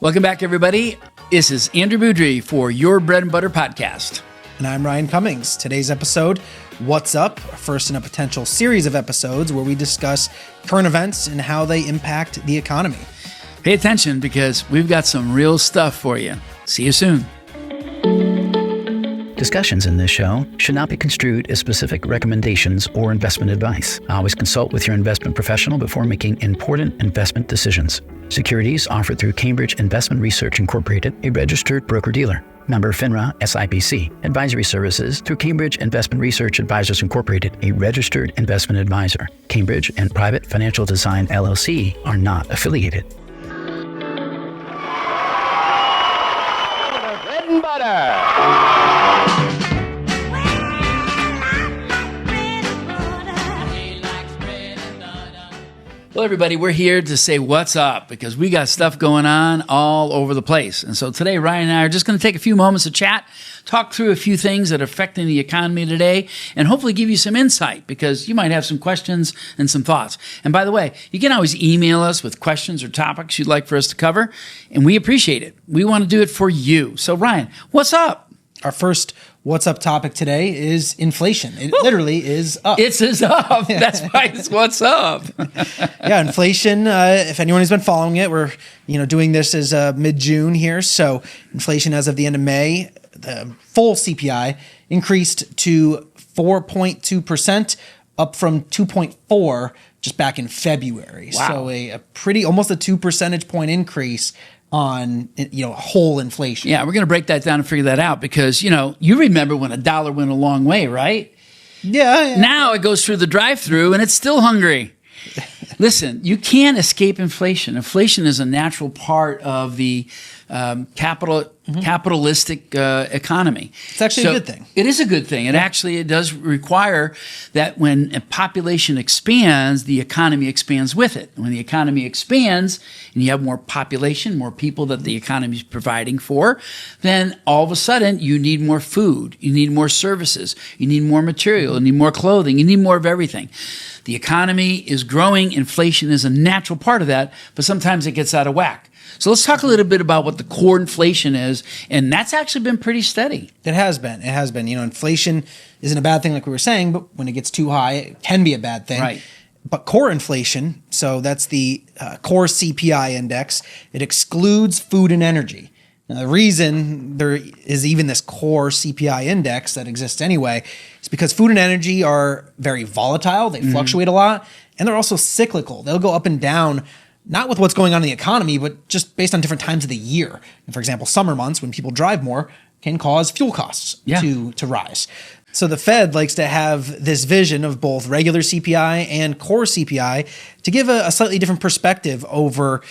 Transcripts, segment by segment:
Welcome back, everybody. This is Andrew Beaudry for Your Bread and Butter Podcast. And I'm Ryan Cummings. Today's episode, What's Up? First in a potential series of episodes where we discuss current events and how they impact the economy. Pay attention because we've got some real stuff for you. See you soon. Discussions in this show should not be construed as specific recommendations or investment advice. Always consult with your investment professional before making important investment decisions. Securities offered through Cambridge Investment Research Incorporated, a registered broker-dealer. Member FINRA SIPC. Advisory services through Cambridge Investment Research Advisors Incorporated, a registered investment advisor. Cambridge and Private Financial Design LLC are not affiliated. Bread and butter. Well, everybody, we're here to say what's up because we got stuff going on all over the place. And so today, Ryan and I are just going to take a few moments to chat, talk through a few things that are affecting the economy today, and hopefully give you some insight because you might have some questions and some thoughts. And by the way, you can always email us with questions or topics you'd like for us to cover, and we appreciate it. We want to do it for you. So, Ryan, what's up? Our first What's Up topic today is inflation. It literally is up. It's up. That's why it's what's up. Yeah, inflation, if anyone has been following it, we're doing this as mid-June here. So inflation as of the end of May, the full CPI increased to 4.2%, up from 2.4 just back in February. Wow. So a pretty, almost a 2 percentage point increase on whole inflation. Yeah, we're going to break that down and figure that out because, you remember when a dollar went a long way, right? Yeah. Now it goes through the drive-through and it's still hungry. Listen, you can't escape inflation. Inflation is a natural part of the capitalistic economy. It's actually a good thing. It is a good thing. It does require that when a population expands, the economy expands with it. When the economy expands and you have more population, more people that the economy is providing for, then all of a sudden you need more food, you need more services, you need more material, you need more clothing, you need more of everything. The economy is growing. Inflation is a natural part of that, but sometimes it gets out of whack. So let's talk a little bit about what the core inflation is, and that's actually been pretty steady. It has been. Inflation isn't a bad thing like we were saying, but when it gets too high, it can be a bad thing. Right. But core inflation, so that's the core CPI index, it excludes food and energy. Now, the reason there is even this core CPI index that exists anyway is because food and energy are very volatile. They fluctuate a lot, and they're also cyclical. They'll go up and down, not with what's going on in the economy, but just based on different times of the year. And for example, summer months when people drive more can cause fuel costs to rise. So the Fed likes to have this vision of both regular CPI and core CPI to give a slightly different perspective over,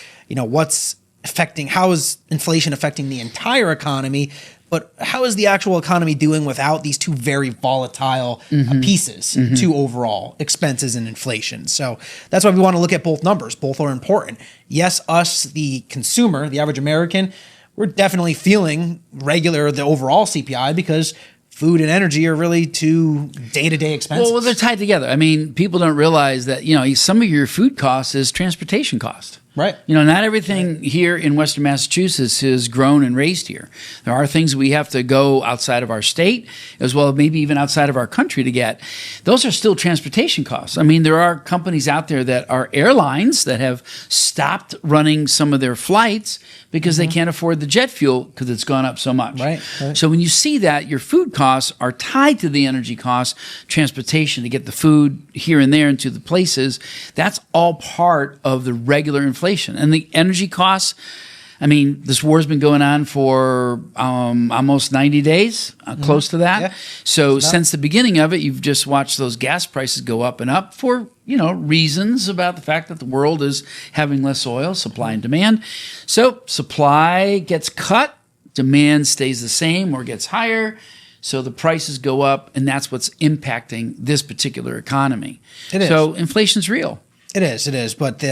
how is inflation affecting the entire economy, but how is the actual economy doing without these two very volatile pieces to overall expenses and inflation? So that's why we want to look at both numbers. Both are important. Yes, us, the consumer, the average American, we're definitely feeling the overall CPI because food and energy are really two day-to-day expenses. Well, they're tied together. I mean, people don't realize that, some of your food costs is transportation cost. Right. Not everything here in Western Massachusetts is grown and raised here. There are things we have to go outside of our state, as well as maybe even outside of our country to get. Those are still transportation costs. I mean, there are companies out there that are airlines that have stopped running some of their flights because they can't afford the jet fuel because it's gone up so much. Right. So when you see that, your food costs are tied to the energy costs, transportation to get the food here and there into the places. That's all part of the regular inflation. And the energy costs, I mean, this war's been going on for almost 90 days, close to that. Yeah. So since the beginning of it, you've just watched those gas prices go up and up for, reasons about the fact that the world is having less oil, supply and demand. So supply gets cut, demand stays the same or gets higher. So the prices go up, and that's what's impacting this particular economy. It is. So inflation's real. It is. But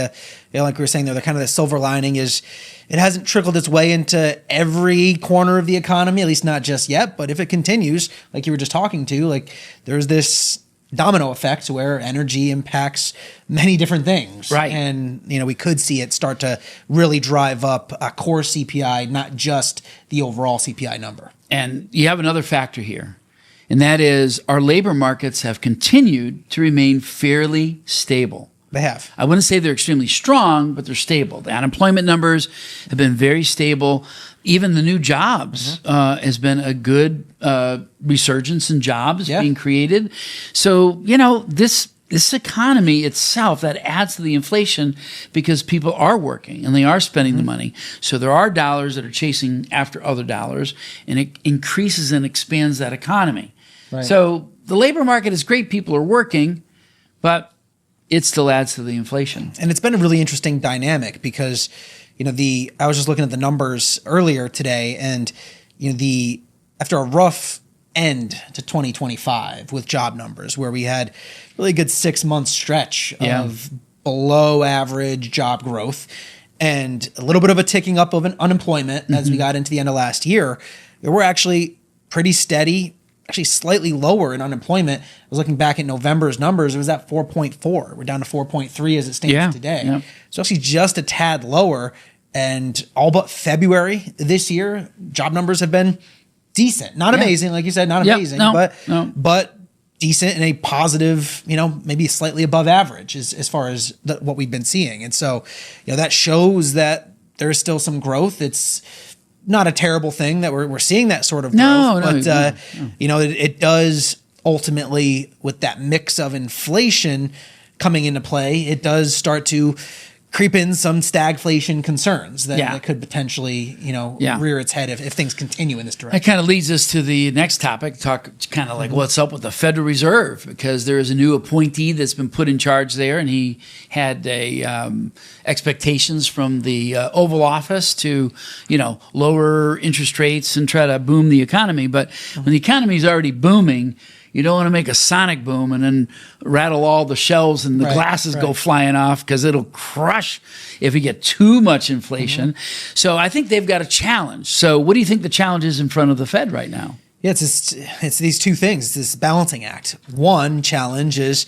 like we were saying, the kind of the silver lining is it hasn't trickled its way into every corner of the economy, at least not just yet. But if it continues, like you were just talking to, like there's this domino effect where energy impacts many different things. Right. And, we could see it start to really drive up a core CPI, not just the overall CPI number. And you have another factor here, and that is our labor markets have continued to remain fairly stable. They have. I wouldn't say they're extremely strong, but they're stable. The unemployment numbers have been very stable. Even the new jobs has been a good resurgence in jobs being created. So, this economy itself, that adds to the inflation because people are working and they are spending the money. So there are dollars that are chasing after other dollars, and it increases and expands that economy. Right. So the labor market is great. People are working, but it still adds to the inflation. And it's been a really interesting dynamic because, I was just looking at the numbers earlier today, and, after a rough end to 2025 with job numbers where we had really good 6-month stretch of below average job growth and a little bit of a ticking up of an unemployment as we got into the end of last year, we're actually pretty steady, actually slightly lower in unemployment. I was looking back at November's numbers. It was at 4.4. We're down to 4.3 as it stands today. Yeah. So actually just a tad lower. And all but February this year, job numbers have been decent. Not amazing, like you said, not amazing, but decent and a positive, maybe slightly above average as far as what we've been seeing. And so, that shows that there's still some growth. It's not a terrible thing that we're seeing that sort of growth, but it does ultimately, with that mix of inflation coming into play, it does start to creep in some stagflation concerns that could potentially, rear its head if things continue in this direction. That kind of leads us to the next topic, talk kind of like what's up with the Federal Reserve, because there is a new appointee that's been put in charge there, and he had expectations from the Oval Office to, lower interest rates and try to boom the economy. But when the economy is already booming, you don't want to make a sonic boom and then rattle all the shelves and the glasses go flying off, because it'll crush if we get too much inflation. So I think they've got a challenge. So what do you think the challenge is in front of the Fed right now? Yeah, it's these two things. It's this balancing act. One challenge is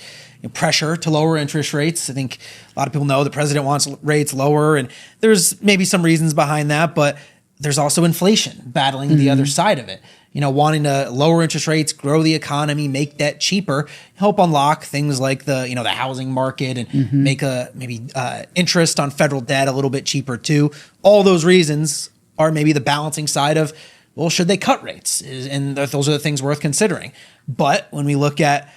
pressure to lower interest rates. I think a lot of people know the president wants rates lower, and there's maybe some reasons behind that, but there's also inflation battling the other side of it. Wanting to lower interest rates, grow the economy, make debt cheaper, help unlock things like the housing market and make interest on federal debt a little bit cheaper too. All those reasons are maybe the balancing side of, well, should they cut rates? And those are the things worth considering. But when we look at,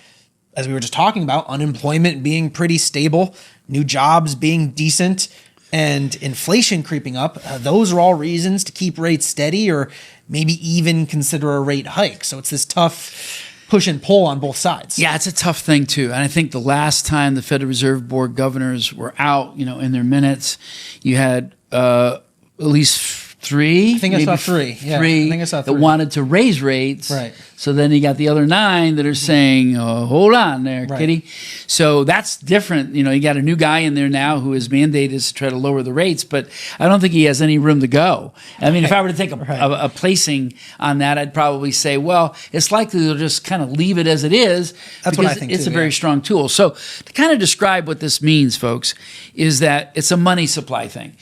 as we were just talking about, unemployment being pretty stable, new jobs being decent, and inflation creeping up, those are all reasons to keep rates steady or maybe even consider a rate hike. So it's this tough push and pull on both sides. Yeah, it's a tough thing too. And I think the last time the Federal Reserve Board governors were out, in their minutes, you had at least three. I think I saw three. Yeah, three I think I saw three that wanted to raise rates. Right. So then you got the other 9 that are saying, hold on there, kitty. So that's different. You got a new guy in there now who his mandate is to try to lower the rates, but I don't think he has any room to go. I mean, if I were to take a placing on that, I'd probably say, well, it's likely they'll just kind of leave it as it is. That's what I think it's too, a very strong tool. So to kind of describe what this means, folks, is that it's a money supply thing.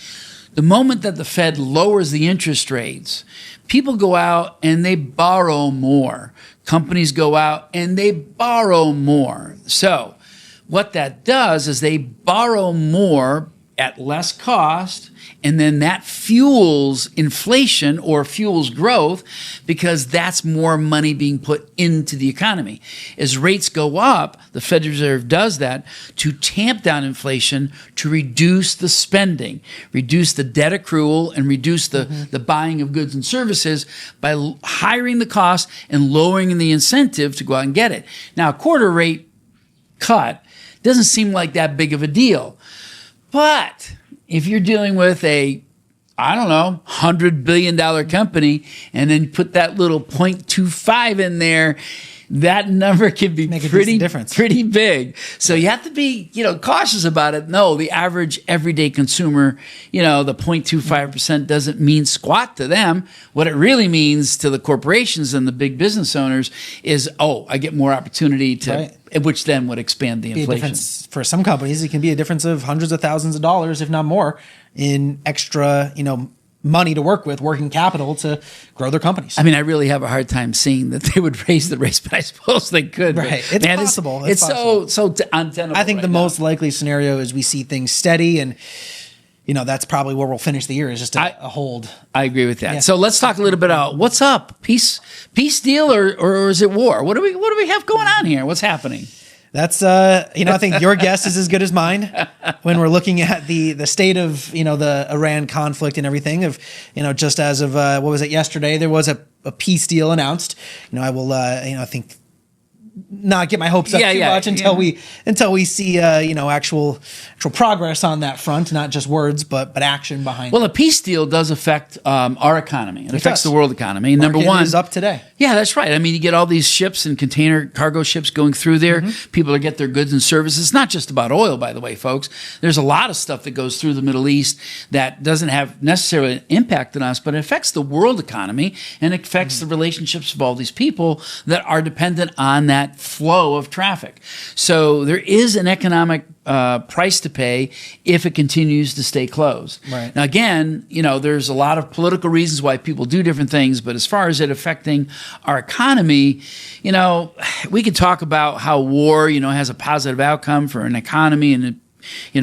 The moment that the Fed lowers the interest rates, people go out and they borrow more. Companies go out and they borrow more. So what that does is they borrow more at less cost, and then that fuels inflation or fuels growth, because that's more money being put into the economy. As rates go up, the Federal Reserve does that to tamp down inflation, to reduce the spending, reduce the debt accrual, and reduce the buying of goods and services by hiring the cost and lowering the incentive to go out and get it. Now, a quarter rate cut doesn't seem like that big of a deal. But if you're dealing with a, $100 billion company, and then put that little 0.25 in there, that number can be Make a pretty decent difference. pretty big. So you have to be, cautious about it. No, the average everyday consumer, the 0.25% doesn't mean squat to them. What it really means to the corporations and the big business owners is, I get more opportunity to, which then would expand the inflation. For some companies, it can be a difference of hundreds of thousands of dollars, if not more, in extra, money to work with, working capital to grow their companies. I mean, I really have a hard time seeing that they would raise the rates, but I suppose they could. Right. It's possible. It's possible. so untenable. I think the most likely scenario is we see things steady, and that's probably where we'll finish the year, is just a hold. I agree with that. Yeah. So let's talk a little bit about what's up. Peace deal or is it war? What do we have going on here? What's happening? That's I think your guess is as good as mine when we're looking at the state of the Iran conflict and everything. Of just as of what was it, yesterday, there was a peace deal announced. I will I think not get my hopes up too much until we see actual progress on that front, not just words but action behind. Well, a peace deal does affect our economy. It affects the world economy. And Market number one is up today. Yeah, that's right. I mean, you get all these ships and container cargo ships going through there. People are get their goods and services. It's not just about oil, by the way, folks. There's a lot of stuff that goes through the Middle East that doesn't have necessarily an impact on us, but it affects the world economy and it affects the relationships of all these people that are dependent on that flow of traffic. So there is an economic price to pay if it continues to stay closed. Right. Now, again, there's a lot of political reasons why people do different things, but as far as it affecting our economy, we could talk about how war, has a positive outcome for an economy and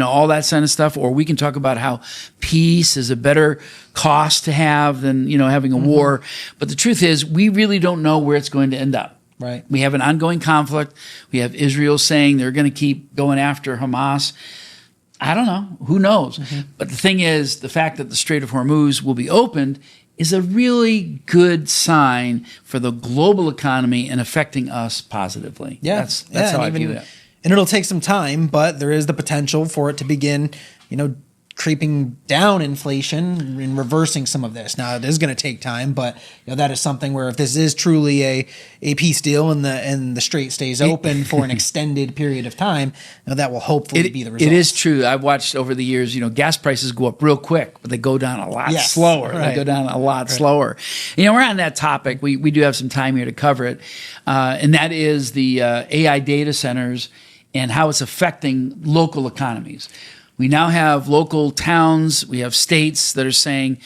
all that kind of stuff, or we can talk about how peace is a better cost to have than, having a war. But the truth is, we really don't know where it's going to end up. Right. We have an ongoing conflict. We have Israel saying they're going to keep going after Hamas. I don't know. Who knows? But the thing is, the fact that the Strait of Hormuz will be opened is a really good sign for the global economy and affecting us positively. Yeah. That's how I view that. And it'll take some time, but there is the potential for it to begin, creeping down inflation and reversing some of this. Now, it is going to take time, but that is something where if this is truly a peace deal and the strait stays open for an extended period of time, that will hopefully be the result. It is true. I've watched over the years, gas prices go up real quick, but they go down a lot slower. Right. They go down a lot slower. We're on that topic. We do have some time here to cover it, and that is the AI data centers and how it's affecting local economies. We now have local towns, we have states that are saying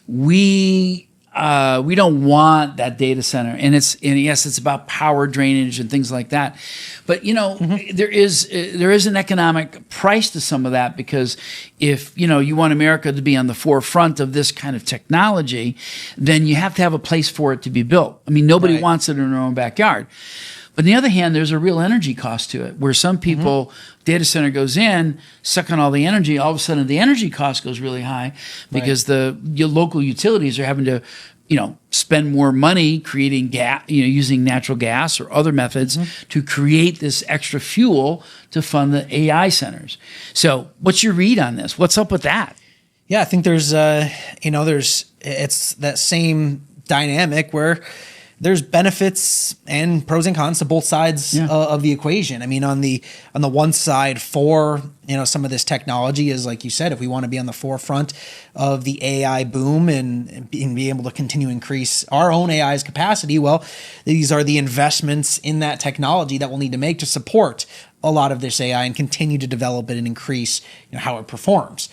we don't want that data center, and yes, it's about power drainage and things like that. But there is an economic price to some of that, because if you want America to be on the forefront of this kind of technology, then you have to have a place for it to be built. I mean, nobody wants it in their own backyard. But on the other hand, there's a real energy cost to it, where some people, data center goes in, suck on all the energy, all of a sudden the energy cost goes really high because your local utilities are having to, spend more money creating gas, using natural gas or other methods to create this extra fuel to fund the AI centers. So what's your read on this? What's up with that? Yeah, I think there's it's that same dynamic where there's benefits and pros and cons to both sides of the equation. I mean, on the one side, for some of this technology is, like you said, if we want to be on the forefront of the AI boom and be able to continue to increase our own AI's capacity, well, these are the investments in that technology that we'll need to make to support a lot of this AI and continue to develop it and increase how it performs.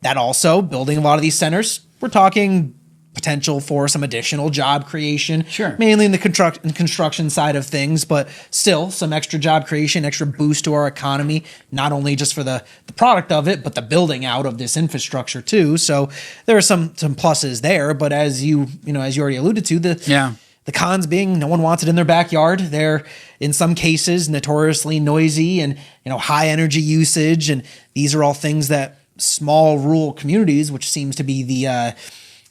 That also, building a lot of these centers, we're talking potential for some additional job creation, mainly in the construction side of things, but still some extra job creation, extra boost to our economy, not only just for the product of it, but the building out of this infrastructure too. So there are some pluses there, but as you already alluded to, the cons being no one wants it in their backyard. They're in some cases notoriously noisy and high energy usage, and these are all things that small rural communities, which seems to be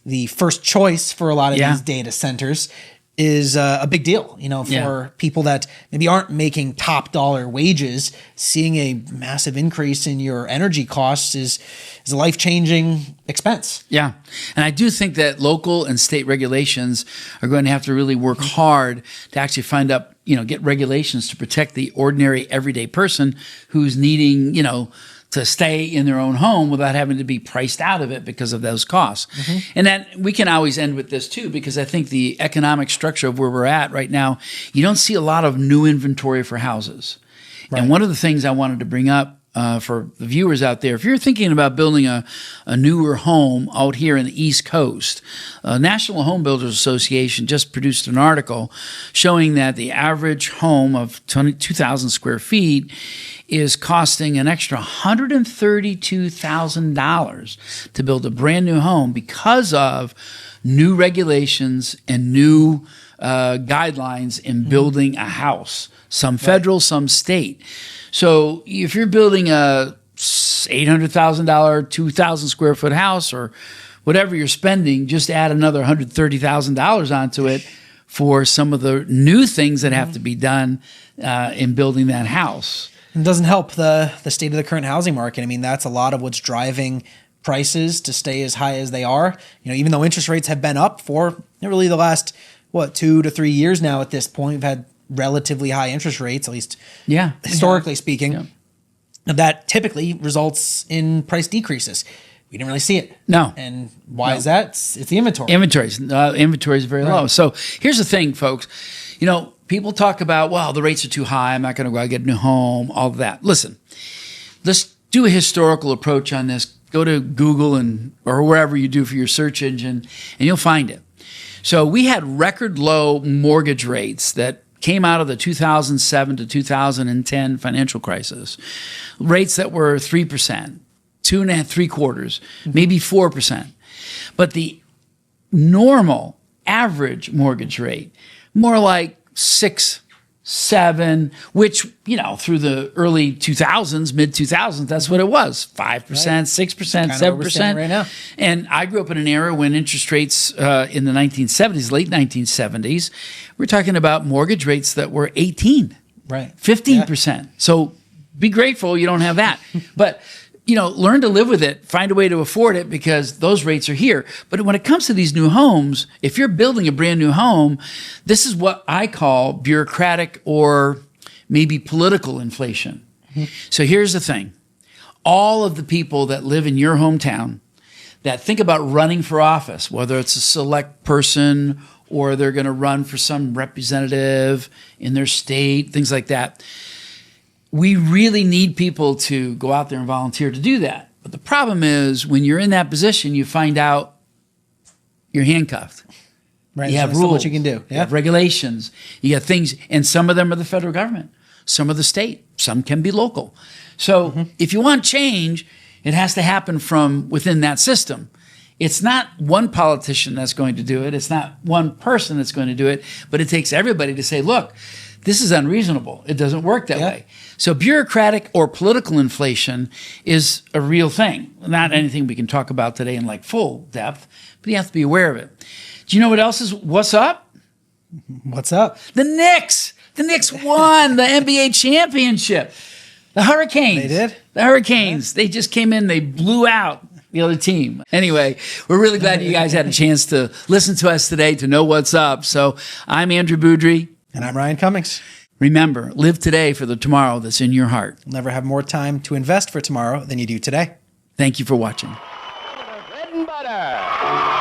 the first choice for a lot of these data centers, is a big deal, for people that maybe aren't making top dollar wages. Seeing a massive increase in your energy costs is a life-changing expense. Yeah. And I do think that local and state regulations are going to have to really work hard to actually find get regulations to protect the ordinary everyday person who's needing, to stay in their own home without having to be priced out of it because of those costs. And then we can always end with this too, because I think the economic structure of where we're at right now, you don't see a lot of new inventory for houses. Right. And one of the things I wanted to bring up for the viewers out there, if you're thinking about building a newer home out here in the East Coast, National Home Builders Association just produced an article showing that the average home of 22,000 square feet is costing an extra $132,000 to build a brand new home because of new regulations and new guidelines in building a house, some federal, some state. So if you're building a $800,000, 2,000 square foot house or whatever you're spending, just add another $130,000 onto it for some of the new things that have to be done in building that house. It doesn't help the state of the current housing market. I mean, that's a lot of what's driving prices to stay as high as they are. Even though interest rates have been up for really the last, 2 to 3 years now at this point, we've had relatively high interest rates, at least historically speaking. Yeah. That typically results in price decreases. We didn't really see it. No. And why is that? It's the inventory. Inventory is very low. So here's the thing, folks. People talk about, well, the rates are too high. I'm not going to go out and get a new home, all of that. Listen, let's do a historical approach on this. Go to Google or wherever you do for your search engine, and you'll find it. So we had record low mortgage rates that came out of the 2007 to 2010 financial crisis. Rates that were 3%, 2.75%, maybe 4%. But the normal average mortgage rate, more like 6, 7, which, through the early 2000s, mid 2000s, that's what it was. 5%, 6%, 7%. Right now. And I grew up in an era when interest rates in the 1970s, late 1970s, we're talking about mortgage rates that were 18, 15%. Yeah. So be grateful you don't have that. But learn to live with it, find a way to afford it because those rates are here. But when it comes to these new homes, if you're building a brand new home, this is what I call bureaucratic or maybe political inflation. So here's the thing. All of the people that live in your hometown that think about running for office, whether it's a select person or they're going to run for some representative in their state, things like that, we really need people to go out there and volunteer to do that. But the problem is when you're in that position, you find out you're handcuffed. Right. You have rules. What you can do. You have regulations. You got things, and some of them are the federal government. Some are the state. Some can be local. So if you want change, it has to happen from within that system. It's not one politician that's going to do it. It's not one person that's going to do it. But it takes everybody to say, look, this is unreasonable. It doesn't work that way. So bureaucratic or political inflation is a real thing. Not anything we can talk about today in full depth, but you have to be aware of it. Do you know what else is what's up? What's up? The Knicks. The Knicks won the NBA championship. The Hurricanes. They did? The Hurricanes. They just came in. They blew out the other team. Anyway, we're really glad you guys had a chance to listen to us today to know what's up. So I'm Andrew Beaudry. And I'm Ryan Cummings. Remember, live today for the tomorrow that's in your heart. You'll never have more time to invest for tomorrow than you do today. Thank you for watching. Bread and butter.